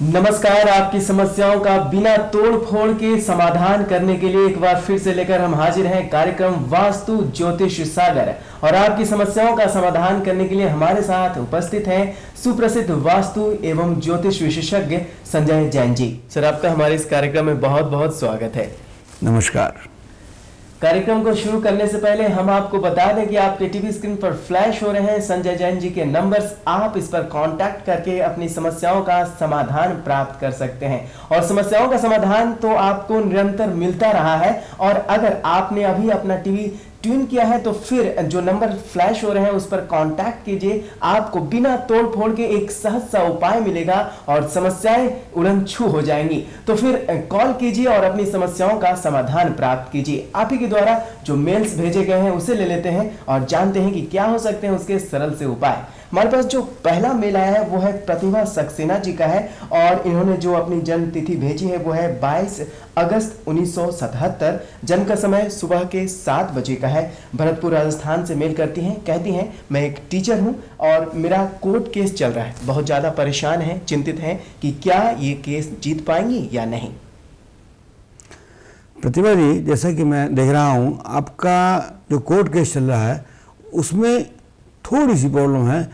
नमस्कार। आपकी समस्याओं का बिना तोड़ फोड़ के समाधान करने के लिए एक बार फिर से लेकर हम हाजिर हैं कार्यक्रम वास्तु ज्योतिष सागर। और आपकी समस्याओं का समाधान करने के लिए हमारे साथ उपस्थित हैं सुप्रसिद्ध वास्तु एवं ज्योतिष विशेषज्ञ संजय जैन जी। सर, आपका हमारे इस कार्यक्रम में बहुत बहुत स्वागत है। नमस्कार। कार्यक्रम को शुरू करने से पहले हम आपको बता दें कि आपके टीवी स्क्रीन पर फ्लैश हो रहे हैं संजय जैन जी के नंबर्स। आप इस पर कांटेक्ट करके अपनी समस्याओं का समाधान प्राप्त कर सकते हैं। और समस्याओं का समाधान तो आपको निरंतर मिलता रहा है। और अगर आपने अभी अपना टीवी ट्यून किया है तो फिर जो नंबर फ्लैश हो रहे हैं उस पर कांटेक्ट कीजिए। आपको बिना तोड़ फोड़ के एक सहज सा उपाय मिलेगा और समस्याएं उड़न-छू हो जाएंगी। तो फिर कॉल कीजिए और अपनी समस्याओं का समाधान प्राप्त कीजिए। आप ही के द्वारा जो मेल्स भेजे गए हैं उसे ले लेते हैं और जानते हैं कि क्या हो सकते हैं उसके सरल से उपाय। हमारे पास जो पहला मेल आया है वो है प्रतिभा सक्सेना जी का है और इन्होंने जो अपनी जन्म तिथि भेजी है वो है 22 अगस्त 1977। जन्म का समय सुबह के 7 बजे का है। भरतपुर राजस्थान से मेल करती हैं। कहती हैं, मैं एक टीचर हूं और मेरा कोर्ट केस चल रहा है। बहुत ज्यादा परेशान है, चिंतित हैं कि क्या ये केस जीत पाएंगी या नहीं। प्रतिभा जी, जैसा कि मैं देख रहा हूं आपका जो कोर्ट केस चल रहा है उसमें थोड़ी सी प्रॉब्लम है।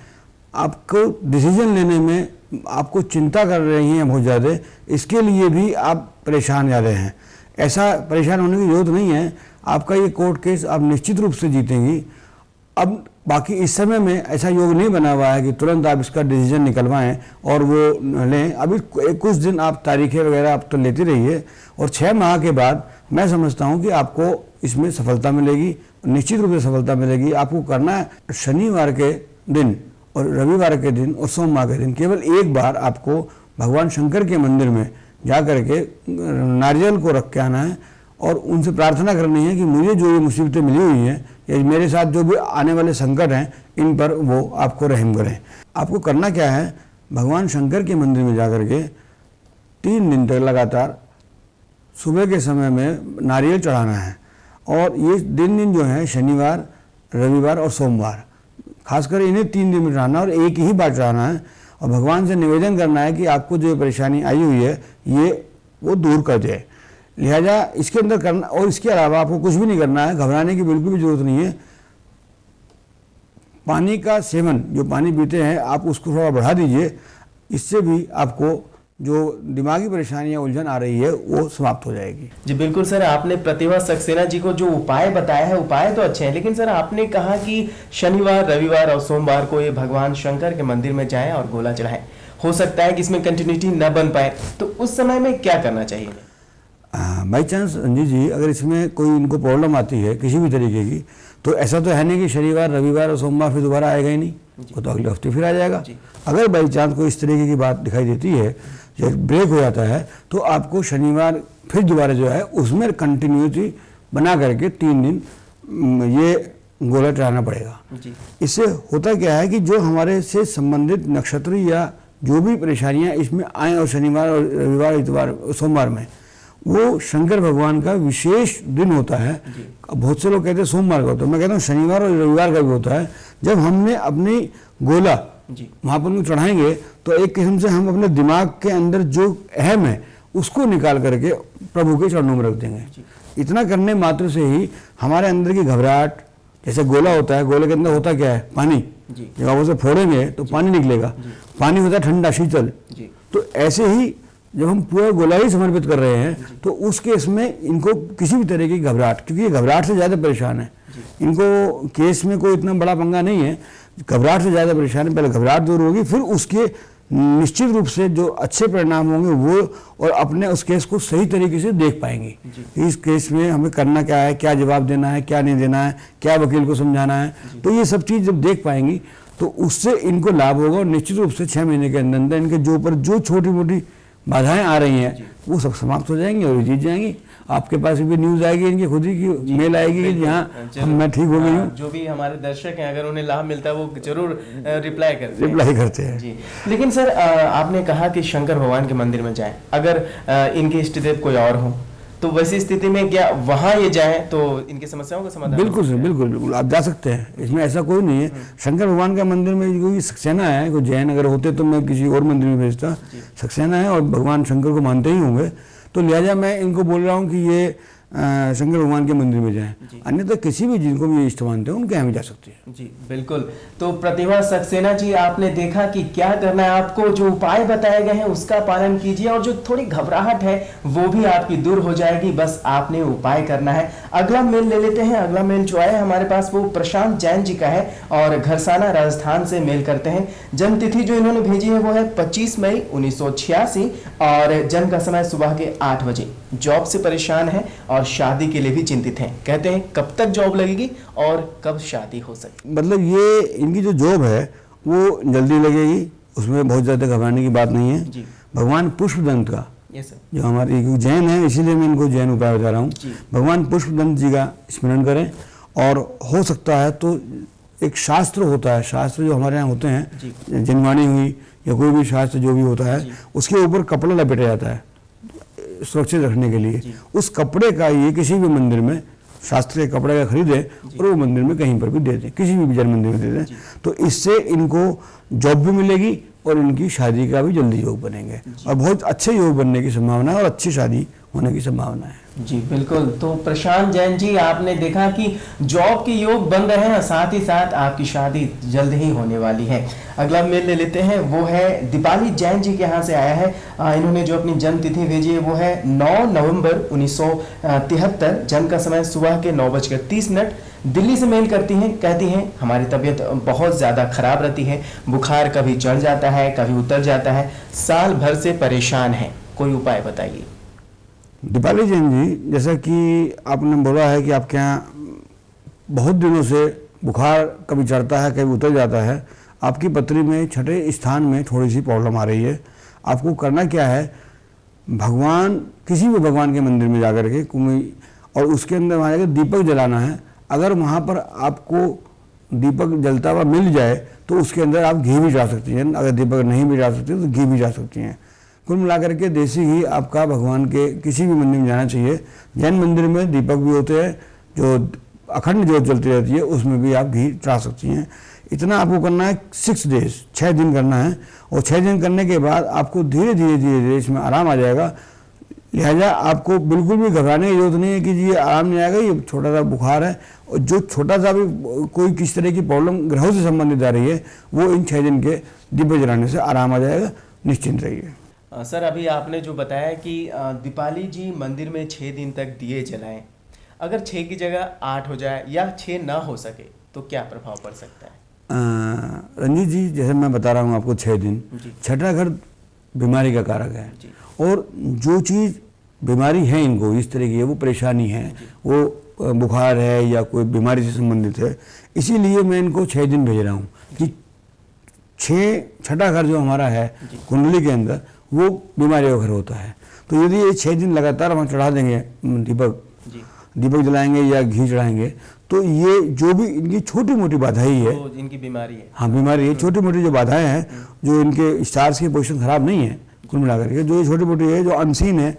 आपको डिसीजन लेने में आपको चिंता कर रही हैं बहुत ज़्यादा, इसके लिए भी आप परेशान ज़्यादा हैं। ऐसा परेशान होने की ज़रूरत नहीं है। आपका ये कोर्ट केस आप निश्चित रूप से जीतेंगी। अब बाकी इस समय में ऐसा योग नहीं बना हुआ है कि तुरंत आप इसका डिसीजन निकलवाएं और वो लें। अभी कुछ दिन आप तारीखें वगैरह आप तो लेते रहिए और 6 माह के बाद मैं समझता हूँ कि आपको इसमें सफलता मिलेगी, निश्चित रूप से सफलता मिलेगी। आपको करना है शनिवार के दिन और रविवार के दिन और सोमवार के दिन केवल एक बार आपको भगवान शंकर के मंदिर में जा कर के नारियल को रख के आना है और उनसे प्रार्थना करनी है कि मुझे जो ये मुसीबतें मिली हुई हैं या मेरे साथ जो भी आने वाले संकट हैं इन पर वो आपको रहम करें। आपको करना क्या है, भगवान शंकर के मंदिर में जा कर के 3 दिन तक लगातार सुबह के समय में नारियल चढ़ाना है। और ये दिन जो हैं शनिवार, रविवार और सोमवार, खासकर इन्हें 3 दिन में चढ़ाना और एक ही बार चढ़ाना है और भगवान से निवेदन करना है कि आपको जो परेशानी आई हुई है ये वो दूर कर दे। लिहाजा इसके अंदर करना और इसके अलावा आपको कुछ भी नहीं करना है, घबराने की बिल्कुल भी जरूरत नहीं है। पानी का सेवन, जो पानी पीते हैं आप उसको थोड़ा बढ़ा दीजिए। इससे भी आपको जो दिमागी परेशानियां उलझन आ रही है वो समाप्त हो जाएगी। जी बिल्कुल सर, आपने प्रतिभा सक्सेना जी को जो उपाय बताया है उपाय तो अच्छे हैं, लेकिन सर आपने कहा कि शनिवार, रविवार और सोमवार को ये भगवान शंकर के मंदिर में जाएं और गोला चढ़ाएं। हो सकता है कि इसमें कंटिन्यूटी न बन पाए, तो उस समय में क्या करना चाहिए? बाई चांस रंजीत जी, अगर इसमें कोई इनको प्रॉब्लम आती है किसी भी तरीके की, तो ऐसा तो है नहीं कि शनिवार, रविवार और सोमवार फिर दोबारा आएगा ही नहीं, वो तो अगले हफ्ते फिर आ जाएगा। अगर बाई चांस कोई इस तरीके की बात दिखाई देती है, जब ब्रेक हो जाता है, तो आपको शनिवार फिर दोबारा जो है उसमें कंटिन्यूटी बना करके 3 दिन ये गोला चढ़ाना पड़ेगा। इससे होता क्या है कि जो हमारे से संबंधित नक्षत्र या जो भी परेशानियां इसमें आए और शनिवार और रविवार, इतवार, सोमवार में, वो शंकर भगवान का विशेष दिन होता है। बहुत से लोग कहते हैं सोमवार का होता है, मैं कहता हूँ शनिवार और रविवार का भी होता है। जब हमने अपनी गोला वहाँ पर चढ़ाएंगे तो एक किस्म से हम अपने दिमाग के अंदर जो अहम है उसको निकाल करके प्रभु के चरणों में रख देंगे। इतना करने मात्र से ही हमारे अंदर की घबराहट, जैसे गोला होता है, गोले के अंदर होता क्या है, पानी। जब आप उसे फोड़ेंगे तो पानी निकलेगा, पानी होता है ठंडा, शीतल। तो ऐसे ही जब हम पूरा गोला ही समर्पित कर रहे हैं तो उस केस में इनको किसी भी तरह की घबराहट, क्योंकि ये घबराहट से ज़्यादा परेशान है, इनको केस में कोई इतना बड़ा पंगा नहीं है, घबराहट से ज़्यादा परेशान है। पहले घबराहट दूर होगी, फिर उसके निश्चित रूप से जो अच्छे परिणाम होंगे वो, और अपने उस केस को सही तरीके से देख पाएंगे। इस केस में हमें करना क्या है, क्या जवाब देना है, क्या नहीं देना है, क्या वकील को समझाना है, तो ये सब चीज़ जब देख पाएंगी तो उससे इनको लाभ होगा। और निश्चित रूप से 6 महीने के अंदर अंदर इनके जो ऊपर जो छोटी मोटी बाधाएं आ रही हैं वो सब समाप्त हो जाएंगी और जीत जाएंगी। आपके पास भी न्यूज़ आएगी, इनकी खुद ही की मेल आएगी कि हाँ मैं ठीक हो गई हूँ। जो भी हमारे दर्शक हैं अगर उन्हें लाभ मिलता है वो जरूर रिप्लाई करते हैं जी। लेकिन सर आपने कहा कि शंकर भगवान के मंदिर में जाएं, अगर इनके इष्ट देव कोई और हो तो वैसी स्थिति में क्या वहां ये जाए तो इनकी समस्याओं का समाधान? बिल्कुल सर, बिल्कुल बिल्कुल आप जा सकते हैं, इसमें ऐसा कोई नहीं है। शंकर भगवान का मंदिर में कोई सक्सेना है, कोई जैन अगर होते तो मैं किसी और मंदिर में भेजता। सक्सेना है और भगवान शंकर को मानते ही होंगे, तो लिहाजा मैं इनको बोल रहा हूँ कि ये शंकर भगवान के मंदिर में जाएं। अन्यथा किसी भी जिनको भी इष्ट मानते हैं उनके यहाँ भी जा सकते हैं। जी बिल्कुल। तो प्रतिभा सक्सेना जी, आपने देखा कि क्या करना है आपको, जो उपाय बताए गए हैं उसका पालन कीजिए और जो थोड़ी घबराहट है वो भी आपकी दूर हो जाएगी, बस आपने उपाय करना है। अगला मेल ले लेते हैं। अगला मेल जो आया हमारे पास वो प्रशांत जैन जी का है और घरसाना राजस्थान से मेल करते हैं। जन्म तिथि जो इन्होंने भेजी है वो है 25 मई 1986 और जन्म का समय सुबह के 8 बजे। जॉब से परेशान है और शादी के लिए भी चिंतित हैं। कहते हैं कब तक जॉब लगेगी और कब शादी हो सकती? मतलब ये इनकी जो जॉब है वो जल्दी लगेगी, उसमें बहुत ज़्यादा घबराने की बात नहीं है। जी। भगवान पुष्पदंत का, यस सर, जो हमारे जैन है इसीलिए मैं इनको जैन उपाय बता रहा हूँ, भगवान पुष्पदंत जी का स्मरण करें। और हो सकता है तो एक शास्त्र होता है, शास्त्र जो हमारे यहाँ होते हैं, जनवाणी हुई या कोई भी शास्त्र जो भी होता है, उसके ऊपर कपड़ा लपेटा जाता है सुरक्षित रखने के लिए। उस कपड़े का ये किसी भी मंदिर में शास्त्रीय कपड़े का खरीदे और वो मंदिर में कहीं पर भी दे दें, किसी भी जैन मंदिर में दे दें, तो इससे इनको जॉब भी मिलेगी और इनकी शादी का भी जल्दी योग बनेंगे और बहुत अच्छे योग बनने की संभावना है और अच्छी शादी होने की संभावना है। जी बिल्कुल। तो प्रशांत जैन जी, आपने देखा कि जॉब के योग बन रहे हैं, साथ ही साथ आपकी शादी जल्द ही होने वाली है। अगला मेल ले लेते हैं, वो है दीपाली जैन जी के यहाँ से आया है। इन्होंने जो अपनी जन्म तिथि भेजी है वो है 9 नवंबर 1973। जन्म का समय सुबह के 9:30। दिल्ली से मेल करती हैं। कहती हैं हमारी तबीयत बहुत ज़्यादा खराब रहती है, बुखार कभी चढ़ जाता है कभी उतर जाता है, साल भर से परेशान है, कोई उपाय बताइए। दीपाली जैन जी, जैसा कि आपने बोला है कि आपके यहाँ बहुत दिनों से बुखार कभी चढ़ता है कभी उतर जाता है, आपकी पत्री में छठे स्थान में थोड़ी सी प्रॉब्लम आ रही है। आपको करना क्या है, भगवान किसी भी भगवान के मंदिर में जाकर के और उसके अंदर वहाँ जाकर दीपक जलाना है। अगर वहाँ पर आपको दीपक जलता हुआ मिल जाए तो उसके अंदर आप घी भी जा सकती हैं, अगर दीपक नहीं भी जा सकती तो घी भी जा सकती हैं। कुल मिलाकर के देसी घी आपका भगवान के किसी भी मंदिर में जाना चाहिए। जैन मंदिर में दीपक भी होते हैं, जो अखंड ज्योत जलती रहती है, उसमें भी आप घी चढ़ा सकती हैं। इतना आपको करना है 6 डेज, 6 दिन करना है और 6 दिन करने के बाद आपको धीरे धीरे इसमें आराम आ जाएगा। लिहाजा आपको बिल्कुल भी घबराने की जरूरत नहीं है कि जी ये आराम नहीं आएगा, ये छोटा सा बुखार है। और जो छोटा सा भी कोई किस तरह की प्रॉब्लम ग्रहों से संबंधित आ रही है वो इन 6 दिन के दीपक जलाने से आराम आ जाएगा, निश्चिंत रहिए। सर अभी आपने जो बताया कि दीपाली जी मंदिर में 6 दिन तक दिए जलाएं, अगर 6 की जगह 8 हो जाए या 6 ना हो सके तो क्या प्रभाव पड़ सकता है? रंजीत जी, जैसे मैं बता रहा हूँ आपको 6 दिन, छठा घर बीमारी का कारक है और जो चीज़ बीमारी है इनको इस तरह की है, वो परेशानी है, वो बुखार है या कोई बीमारी से संबंधित है, इसीलिए मैं इनको 6 दिन भेज रहा हूँ कि छठा घर जो हमारा है कुंडली के अंदर वो बीमारी का घर होता है। तो यदि ये 6 दिन लगातार हम चढ़ा देंगे दीपक जलाएंगे या घी चढ़ाएंगे तो ये जो भी इनकी छोटी मोटी बाधाएं है, तो इनकी बीमारी है, हाँ बीमारी है, छोटी मोटी जो बाधाएं हैं, जो इनके स्टार्स की पोजीशन खराब नहीं है, कुल मिलाकर के जो ये छोटी मोटी है जो अनसीन है,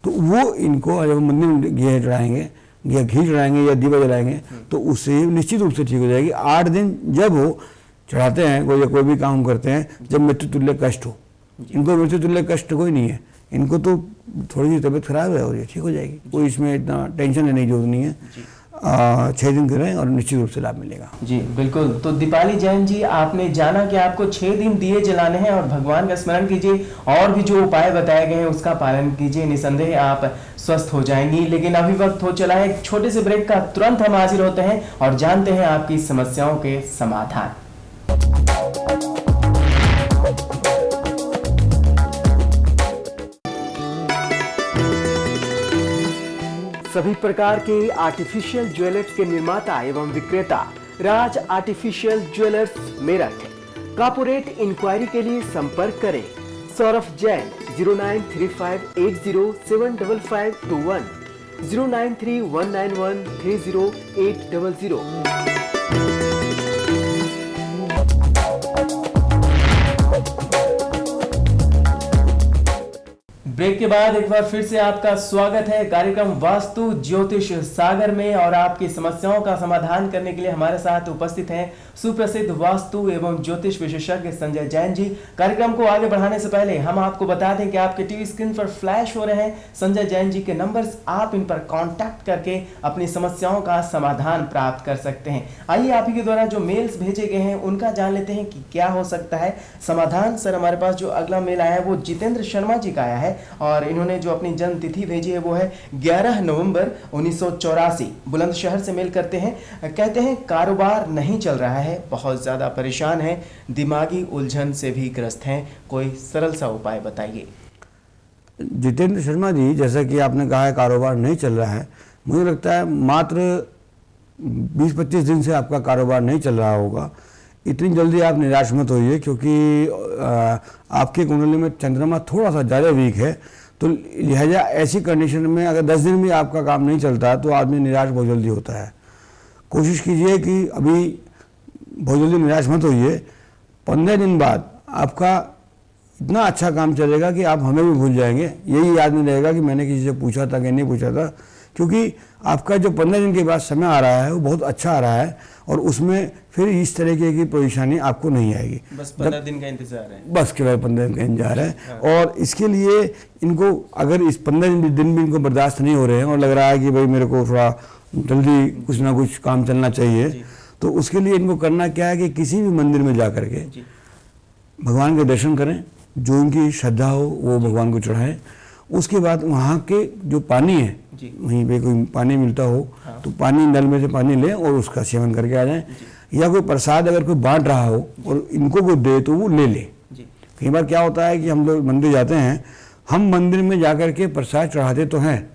तो वो इनको जब मंदिर में घी चढ़ाएंगे या घी चढ़ाएंगे या दीपक जलाएंगे तो उससे निश्चित रूप से ठीक हो जाएगी। 8 दिन जब वो चढ़ाते हैं कोई भी काम करते हैं, जब मृत्यु तुल्य कष्ट हो, इनको मृत्यु तुल्य कष्ट कोई नहीं है, इनको तो थोड़ी सी तबीयत खराब है और ये ठीक हो जाएगी, कोई इसमें इतना टेंशन लेने की जरूरत नहीं है। 6 दिन करें और निश्चित रूप से लाभ मिलेगा। जी बिल्कुल। तो दीपाली जैन जी, आपने जाना कि आपको 6 दिन दिए जलाने हैं और भगवान का स्मरण कीजिए और भी जो उपाय बताए गए हैं उसका पालन कीजिए, निसंदेह आप स्वस्थ हो जाएंगी। लेकिन अभी वक्त हो चला है एक छोटे से ब्रेक का, तुरंत हम हाजिर होते हैं और जानते हैं आपकी समस्याओं के समाधान। सभी प्रकार के आर्टिफिशियल ज्वेलर्स के निर्माता एवं विक्रेता Raj artificial jewellers Meerut. Corporate enquiry के लिए संपर्क करें सौरभ जैन 0935807551 0931913080। ब्रेक के बाद एक बार फिर से आपका स्वागत है कार्यक्रम वास्तु ज्योतिष सागर में। और आपकी समस्याओं का समाधान करने के लिए हमारे साथ उपस्थित हैं सुप्रसिद्ध वास्तु एवं ज्योतिष विशेषज्ञ संजय जैन जी। कार्यक्रम को आगे बढ़ाने से पहले हम आपको बता दें कि आपके टीवी स्क्रीन पर फ्लैश हो रहे हैं संजय जैन जी के नंबर्स। आप इन पर कांटेक्ट करके अपनी समस्याओं का समाधान प्राप्त कर सकते हैं। आइए आप ही के द्वारा जो मेल्स भेजे गए हैं उनका जान लेते हैं कि क्या हो सकता है समाधान। सर, हमारे पास जो अगला मेल आया है वो जितेंद्र शर्मा जी का आया है और इन्होंने जो अपनी जन्म तिथि भेजी है वो है 11 नवंबर 1984। बुलंदशहर से मेल करते हैं। कहते हैं कारोबार नहीं चल रहा है, बहुत ज्यादा परेशान है, दिमागी उलझन से भी ग्रस्त हैं, कोई सरल सा उपाय बताइए। जितेंद्र शर्मा जी, जैसा कि आपने कहा है कारोबार नहीं चल रहा है, मुझे लगता है मात्र 20-25 दिन से आपका कारोबार नहीं चल रहा होगा। इतनी जल्दी आप निराश मत होइए, क्योंकि आपके कुंडली में चंद्रमा थोड़ा सा ज़्यादा वीक है। तो लिहाजा ऐसी कंडीशन में अगर 10 दिन भी आपका काम नहीं चलता तो आदमी निराश बहुत जल्दी होता है। कोशिश कीजिए कि अभी बहुत जल्दी निराश मत होइए। 15 दिन बाद आपका इतना अच्छा काम चलेगा कि आप हमें भी भूल जाएंगे। यही याद नहीं रहेगा कि मैंने किसी से पूछा था कि नहीं पूछा था, क्योंकि आपका जो 15 दिन के बाद समय आ रहा है वो बहुत अच्छा आ रहा है और उसमें फिर इस तरीके की परेशानी आपको नहीं आएगी। बस 15 दिन का इंतजार है, बस केवल 15 दिन का इंतजार है। और इसके लिए इनको अगर इस 15 दिन भी इनको बर्दाश्त नहीं हो रहे हैं और लग रहा है कि भाई मेरे को थोड़ा जल्दी कुछ ना कुछ काम चलना चाहिए, तो उसके लिए इनको करना क्या है कि किसी भी मंदिर में जा करके भगवान के दर्शन करें, जो उनकी श्रद्धा हो वो भगवान को चढ़ाएं। उसके बाद वहाँ के जो पानी है, वहीं पे कोई पानी मिलता हो तो पानी, नल में से पानी लें और उसका सेवन करके आ जाएं। या कोई प्रसाद अगर कोई बांट रहा हो और इनको कोई दे तो वो ले ले। कई बार क्या होता है कि हम लोग मंदिर जाते हैं, हम मंदिर में जाकर के प्रसाद चढ़ाते तो हैं,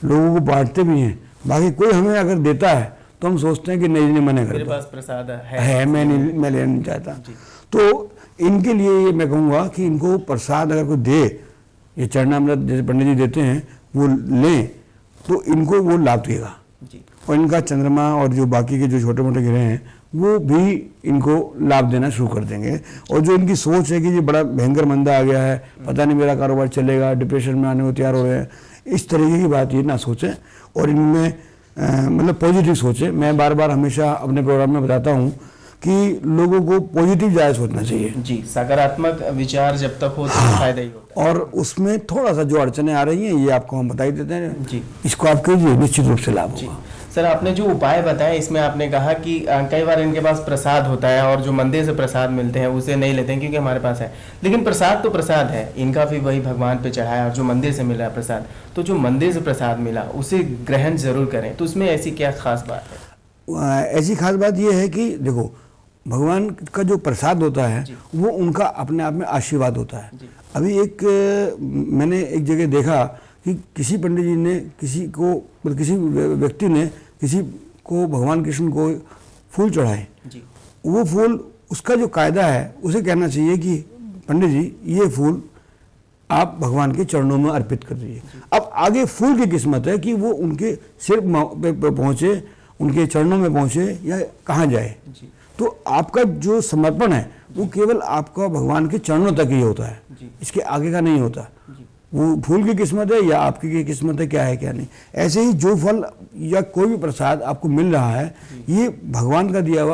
लोगों को बांटते भी हैं, बाकी कोई हमें अगर देता है तो हम सोचते हैं कि नहीं मना करता, मेरे पास प्रसाद है मैं लेना नहीं चाहता। तो इनके लिए ये मैं कहूँगा कि इनको प्रसाद अगर कोई दे, ये चरणामृत जैसे पंडित जी देते हैं वो लें तो इनको वो लाभ देगा। और इनका चंद्रमा और जो बाकी के जो छोटे मोटे ग्रह हैं वो भी इनको लाभ देना शुरू कर देंगे। और जो इनकी सोच है कि ये बड़ा भयंकर मंदा आ गया है, पता नहीं मेरा कारोबार चलेगा, डिप्रेशन में आने को तैयार हो रहे हैं, इस तरीके की बात ये ना सोचें और इनमें मतलब पॉजिटिव सोचें। मैं बार बार हमेशा अपने प्रोग्राम में बताता हूँ कि लोगों को पॉजिटिव ज़्यादा सोचना चाहिए। जी, सकारात्मक विचार जब तक हो तो फायदा ही होता है। और उसमें थोड़ा सा जो अड़चने आ रही हैं ये आपको हम बता ही देते हैं जी, इसको आप कीजिए, निश्चित रूप से लाभ होगा। सर, आपने जो उपाय बताया इसमें आपने कहा कि कई बार इनके पास प्रसाद होता है और जो मंदिर से प्रसाद मिलते हैं उसे नहीं लेते हैं क्योंकि हमारे पास है, लेकिन प्रसाद तो प्रसाद है, इनका भी वही भगवान पे चढ़ाया और जो मंदिर से मिला प्रसाद, तो जो मंदिर से प्रसाद मिला उसे ग्रहण जरूर करें। तो उसमें ऐसी क्या खास बात है? ऐसी खास बात यह है कि देखो, भगवान का जो प्रसाद होता है वो उनका अपने आप में आशीर्वाद होता है। अभी मैंने एक जगह देखा कि किसी पंडित जी ने किसी व्यक्ति ने किसी को भगवान कृष्ण को फूल चढ़ाए। वो फूल, उसका जो कायदा है उसे कहना चाहिए कि पंडित जी ये फूल आप भगवान के चरणों में अर्पित कर दीजिए। अब आगे फूल की किस्मत है कि वो उनके सिर पे पहुँचे, उनके चरणों में पहुँचे या कहाँ जाए। तो आपका जो समर्पण है वो केवल आपका भगवान के चरणों तक ही होता है, इसके आगे का नहीं होता। वो फूल की किस्मत है या आपकी किस्मत है, क्या है क्या नहीं। ऐसे ही जो फल या कोई भी प्रसाद आपको मिल रहा है ये भगवान का दिया हुआ